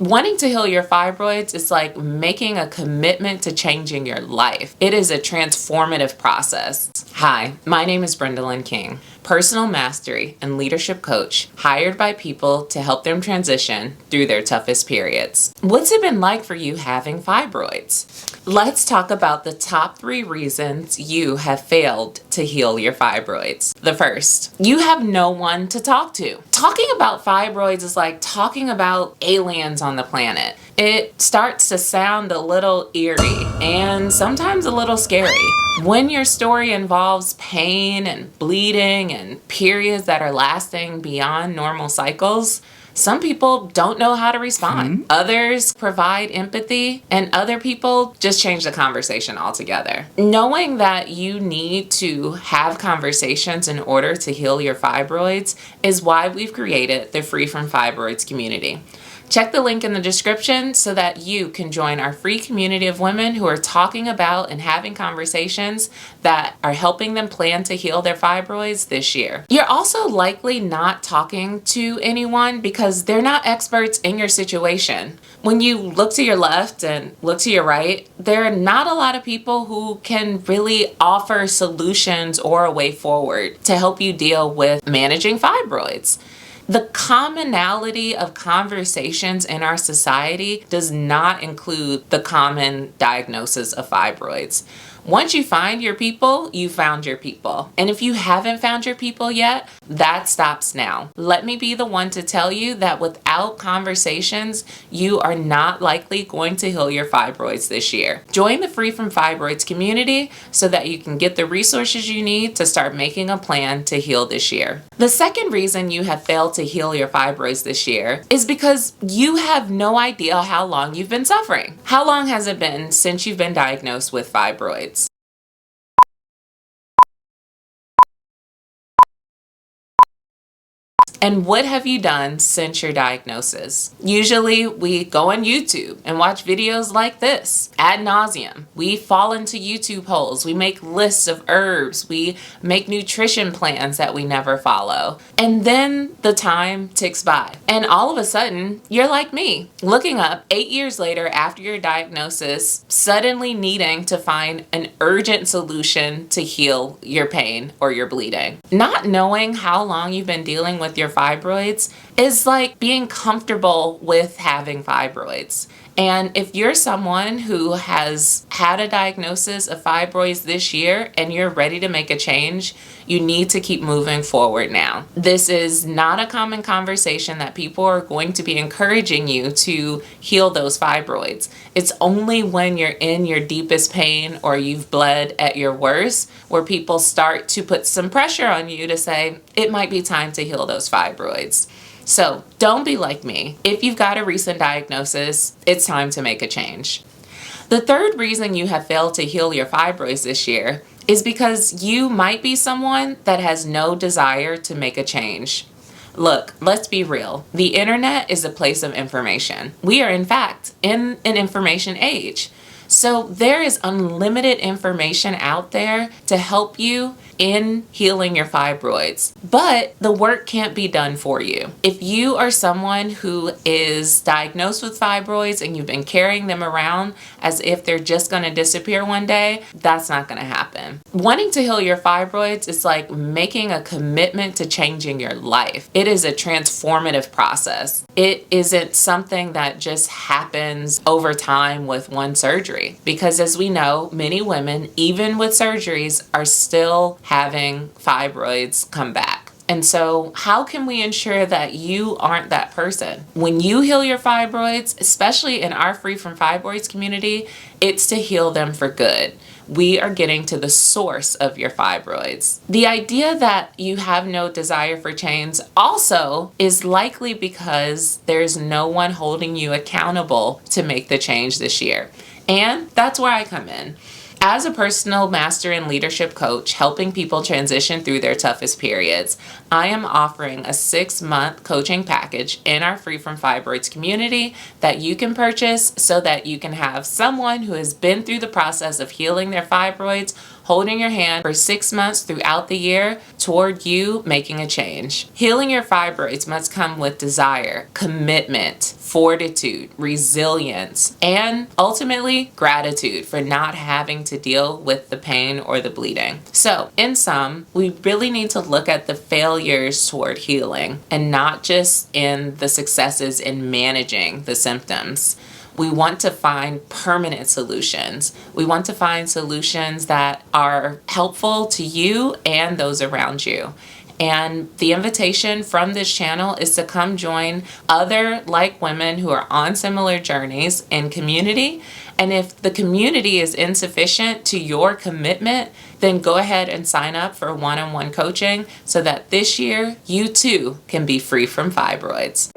Wanting to heal your fibroids is like making a commitment to changing your life. It is a transformative process. Hi, my name is Brendalyn King, personal mastery and leadership coach hired by people to help them transition through their toughest periods. What's it been like for you having fibroids? Let's talk about the top 3 reasons you have failed to heal your fibroids. The first, you have no one to talk to. Talking about fibroids is like talking about aliens on the planet. It starts to sound a little eerie and sometimes a little scary. When your story involves pain and bleeding and periods that are lasting beyond normal cycles, some people don't know how to respond. Others provide empathy, and other people just change the conversation altogether. Knowing that you need to have conversations in order to heal your fibroids is why we've created the Free From Fibroids community. Check the link in the description so that you can join our free community of women who are talking about and having conversations that are helping them plan to heal their fibroids this year. You're also likely not talking to anyone because they're not experts in your situation. When you look to your left and look to your right, there are not a lot of people who can really offer solutions or a way forward to help you deal with managing fibroids. The commonality of conversations in our society does not include the common diagnosis of fibroids. Once you find your people, you found your people. And if you haven't found your people yet, that stops now. Let me be the one to tell you that without conversations, you are not likely going to heal your fibroids this year. Join the Free From Fibroids community so that you can get the resources you need to start making a plan to heal this year. The second reason you have failed to heal your fibroids this year is because you have no idea how long you've been suffering. How long has it been since you've been diagnosed with fibroids? And what have you done since your diagnosis? Usually we go on YouTube and watch videos like this ad nauseum. We fall into YouTube holes. We make lists of herbs. We make nutrition plans that we never follow. And then the time ticks by. And all of a sudden, you're like me, looking up 8 years later after your diagnosis, suddenly needing to find an urgent solution to heal your pain or your bleeding. Not knowing how long you've been dealing with your fibroids is like being comfortable with having fibroids. And if you're someone who has had a diagnosis of fibroids this year and you're ready to make a change, you need to keep moving forward now. This is not a common conversation that people are going to be encouraging you to heal those fibroids. It's only when you're in your deepest pain or you've bled at your worst where people start to put some pressure on you to say, it might be time to heal those fibroids. So don't be like me. If you've got a recent diagnosis, it's time to make a change. The third reason you have failed to heal your fibroids this year is because you might be someone that has no desire to make a change. Look, let's be real. The internet is a place of information. We are, in fact, in an information age. So there is unlimited information out there to help you in healing your fibroids, but the work can't be done for you. If you are someone who is diagnosed with fibroids and you've been carrying them around as if they're just going to disappear one day, that's not going to happen. Wanting to heal your fibroids is like making a commitment to changing your life. It is a transformative process. It isn't something that just happens over time with one surgery, because as we know, many women, even with surgeries, are still having fibroids come back. And so how can we ensure that you aren't that person? When you heal your fibroids, especially in our Free From Fibroids community, it's to heal them for good. We are getting to the source of your fibroids. The idea that you have no desire for change also is likely because there's no one holding you accountable to make the change this year. And that's where I come in. As a personal master and leadership coach helping people transition through their toughest periods, I am offering a 6-month coaching package in our Free From Fibroids community that you can purchase so that you can have someone who has been through the process of healing their fibroids holding your hand for 6 months throughout the year toward you making a change. Healing your fibroids must come with desire, commitment, fortitude, resilience, and ultimately gratitude for not having to deal with the pain or the bleeding. So, in sum, we really need to look at the failures toward healing and not just in the successes in managing the symptoms. We want to find permanent solutions. We want to find solutions that are helpful to you and those around you. And the invitation from this channel is to come join other like women who are on similar journeys in community. And if the community is insufficient to your commitment, then go ahead and sign up for one-on-one coaching so that this year you too can be free from fibroids.